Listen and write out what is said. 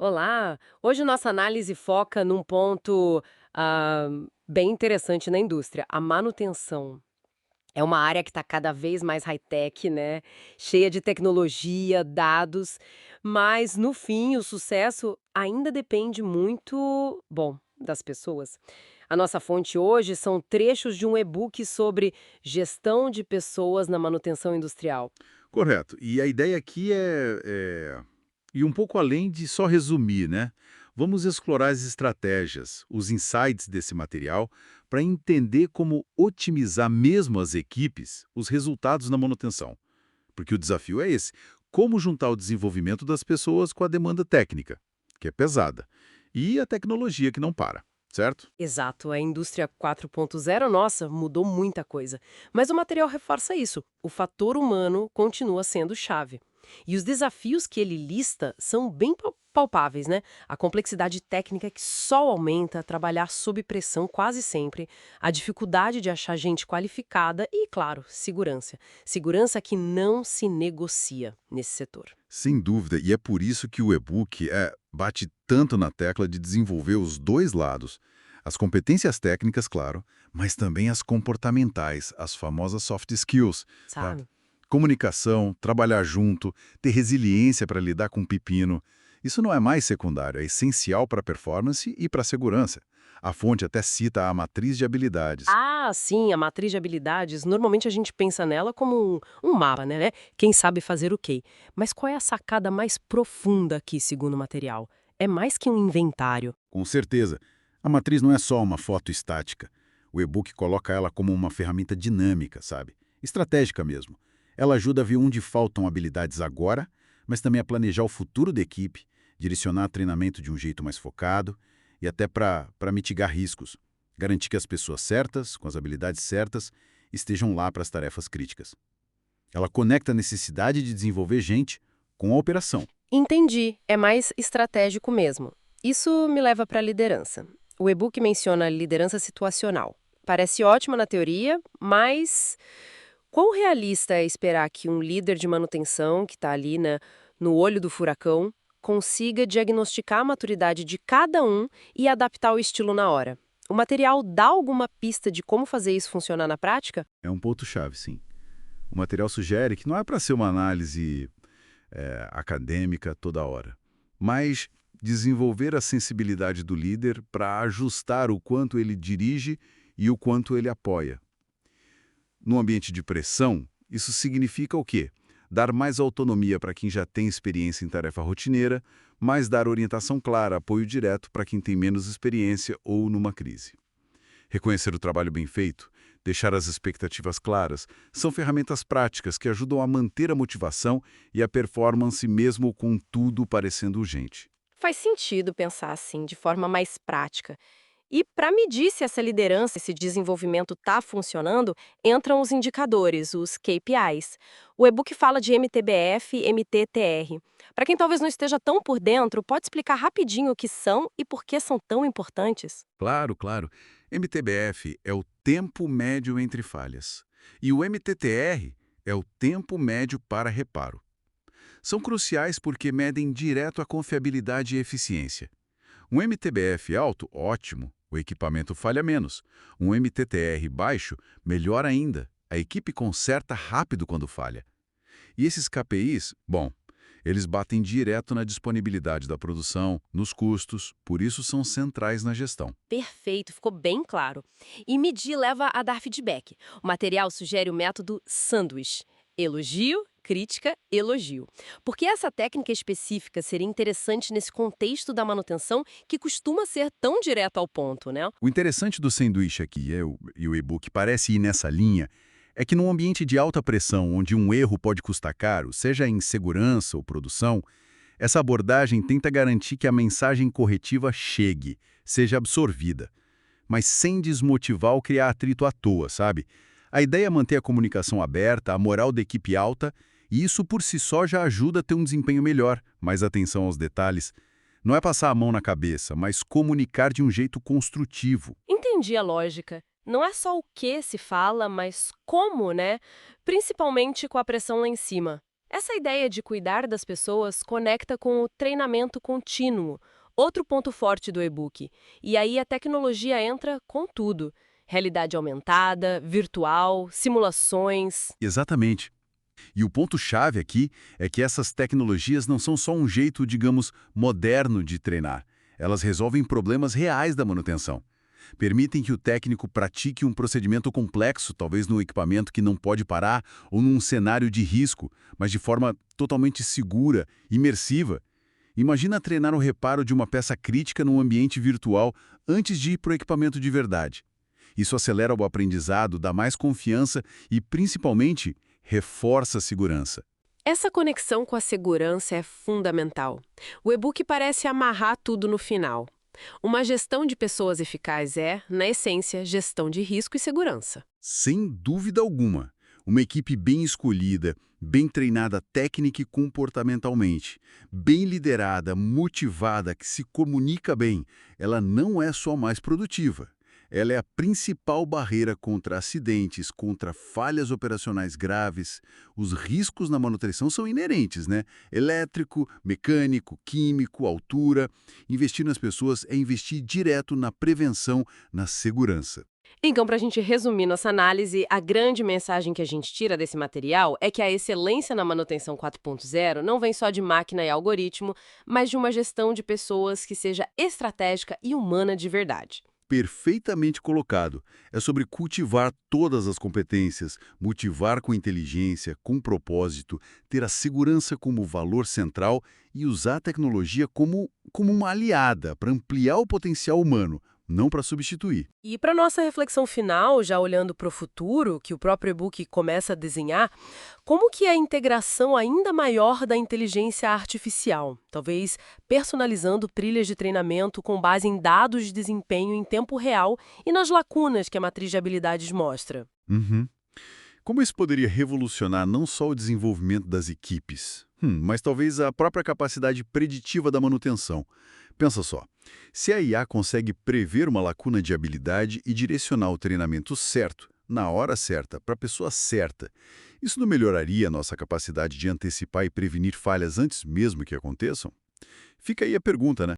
Olá! Hoje nossa análise foca num ponto ah, bem interessante na indústria, a manutenção. É uma área que está cada vez mais high-tech, né? Cheia de tecnologia, dados, mas no fim o sucesso ainda depende muito, bom, das pessoas. A nossa fonte hoje são trechos de um e-book sobre gestão de pessoas na manutenção industrial. Correto. E a ideia aqui é ir um pouco além de só resumir, né? Vamos explorar as estratégias, os insights desse material, para entender como otimizar mesmo as equipes, os resultados na manutenção. Porque o desafio é esse: como juntar o desenvolvimento das pessoas com a demanda técnica, que é pesada, e a tecnologia que não para, certo? Exato, a indústria 4.0, nossa, mudou muita coisa. Mas o material reforça isso. O fator humano continua sendo chave. E os desafios que ele lista são bem palpáveis, né? A complexidade técnica que só aumenta, trabalhar sob pressão quase sempre, a dificuldade de achar gente qualificada e, claro, segurança. Segurança que não se negocia nesse setor. Sem dúvida, e é por isso que o e-book bate tanto na tecla de desenvolver os dois lados. As competências técnicas, claro, mas também as comportamentais, as famosas soft skills. Tá? Sabe? Comunicação, trabalhar junto, ter resiliência para lidar com pepino. Isso não é mais secundário, é essencial para a performance e para a segurança. A fonte até cita a matriz de habilidades. Ah, sim, a matriz de habilidades, normalmente a gente pensa nela como um mapa, né? Quem sabe fazer o quê? Mas qual é a sacada mais profunda aqui, segundo o material? É mais que um inventário. Com certeza, a matriz não é só uma foto estática. O e-book coloca ela como uma ferramenta dinâmica, sabe? Estratégica mesmo. Ela ajuda a ver onde faltam habilidades agora, mas também a planejar o futuro da equipe, direcionar treinamento de um jeito mais focado e até para mitigar riscos. Garantir que as pessoas certas, com as habilidades certas, estejam lá para as tarefas críticas. Ela conecta a necessidade de desenvolver gente com a operação. Entendi, é mais estratégico mesmo. Isso me leva para a liderança. O e-book menciona liderança situacional. Parece ótima na teoria, mas quão realista é esperar que um líder de manutenção, que está ali no olho do furacão, consiga diagnosticar a maturidade de cada um e adaptar o estilo na hora? O material dá alguma pista de como fazer isso funcionar na prática? É um ponto-chave, sim. O material sugere que não é para ser uma análise acadêmica toda hora, mas desenvolver a sensibilidade do líder para ajustar o quanto ele dirige e o quanto ele apoia. No ambiente de pressão, isso significa o quê? Dar mais autonomia para quem já tem experiência em tarefa rotineira, mas dar orientação clara, apoio direto para quem tem menos experiência ou numa crise. Reconhecer o trabalho bem feito, deixar as expectativas claras, são ferramentas práticas que ajudam a manter a motivação e a performance mesmo com tudo parecendo urgente. Faz sentido pensar assim, de forma mais prática. E para medir se essa liderança, esse desenvolvimento está funcionando, entram os indicadores, os KPIs. O e-book fala de MTBF e MTTR. Para quem talvez não esteja tão por dentro, pode explicar rapidinho o que são e por que são tão importantes? Claro, claro. MTBF é o tempo médio entre falhas. E o MTTR é o tempo médio para reparo. São cruciais porque medem direto a confiabilidade e eficiência. Um MTBF alto, ótimo, o equipamento falha menos. Um MTTR baixo, melhor ainda, a equipe conserta rápido quando falha. E esses KPIs, bom, eles batem direto na disponibilidade da produção, nos custos, por isso são centrais na gestão. Perfeito, ficou bem claro. E medir leva a dar feedback. O material sugere o método sanduíche. Elogio, crítica, elogio. Porque essa técnica específica seria interessante nesse contexto da manutenção que costuma ser tão direto ao ponto, né? O interessante do sanduíche aqui e o e-book parece ir nessa linha, é que num ambiente de alta pressão, onde um erro pode custar caro, seja em segurança ou produção, essa abordagem tenta garantir que a mensagem corretiva chegue, seja absorvida, mas sem desmotivar ou criar atrito à toa, sabe? A ideia é manter a comunicação aberta, a moral da equipe alta, e isso por si só já ajuda a ter um desempenho melhor, mais atenção aos detalhes. Não é passar a mão na cabeça, mas comunicar de um jeito construtivo. Entendi a lógica. Não é só o que se fala, mas como, né? Principalmente com a pressão lá em cima. Essa ideia de cuidar das pessoas conecta com o treinamento contínuo, outro ponto forte do e-book. E aí a tecnologia entra com tudo: realidade aumentada, virtual, simulações. Exatamente. E o ponto-chave aqui é que essas tecnologias não são só um jeito, digamos, moderno de treinar. Elas resolvem problemas reais da manutenção. Permitem que o técnico pratique um procedimento complexo, talvez num equipamento que não pode parar ou num cenário de risco, mas de forma totalmente segura, imersiva. Imagina treinar o reparo de uma peça crítica num ambiente virtual antes de ir para o equipamento de verdade. Isso acelera o aprendizado, dá mais confiança e, principalmente, reforça a segurança. Essa conexão com a segurança é fundamental. O e-book parece amarrar tudo no final. Uma gestão de pessoas eficaz é, na essência, gestão de risco e segurança. Sem dúvida alguma, uma equipe bem escolhida, bem treinada técnica e comportamentalmente, bem liderada, motivada, que se comunica bem, ela não é só mais produtiva. Ela é a principal barreira contra acidentes, contra falhas operacionais graves. Os riscos na manutenção são inerentes, né? Elétrico, mecânico, químico, altura. Investir nas pessoas é investir direto na prevenção, na segurança. Então, para a gente resumir nossa análise, a grande mensagem que a gente tira desse material é que a excelência na manutenção 4.0 não vem só de máquina e algoritmo, mas de uma gestão de pessoas que seja estratégica e humana de verdade. Perfeitamente colocado. É sobre cultivar todas as competências, motivar com inteligência, com propósito, ter a segurança como valor central e usar a tecnologia como uma aliada para ampliar o potencial humano, não para substituir. E para nossa reflexão final, já olhando para o futuro, que o próprio e-book começa a desenhar, como que é a integração ainda maior da inteligência artificial? Talvez personalizando trilhas de treinamento com base em dados de desempenho em tempo real e nas lacunas que a matriz de habilidades mostra. Uhum. Como isso poderia revolucionar não só o desenvolvimento das equipes, mas talvez a própria capacidade preditiva da manutenção? Pensa só, se a IA consegue prever uma lacuna de habilidade e direcionar o treinamento certo, na hora certa, para a pessoa certa, isso não melhoraria a nossa capacidade de antecipar e prevenir falhas antes mesmo que aconteçam? Fica aí a pergunta, né?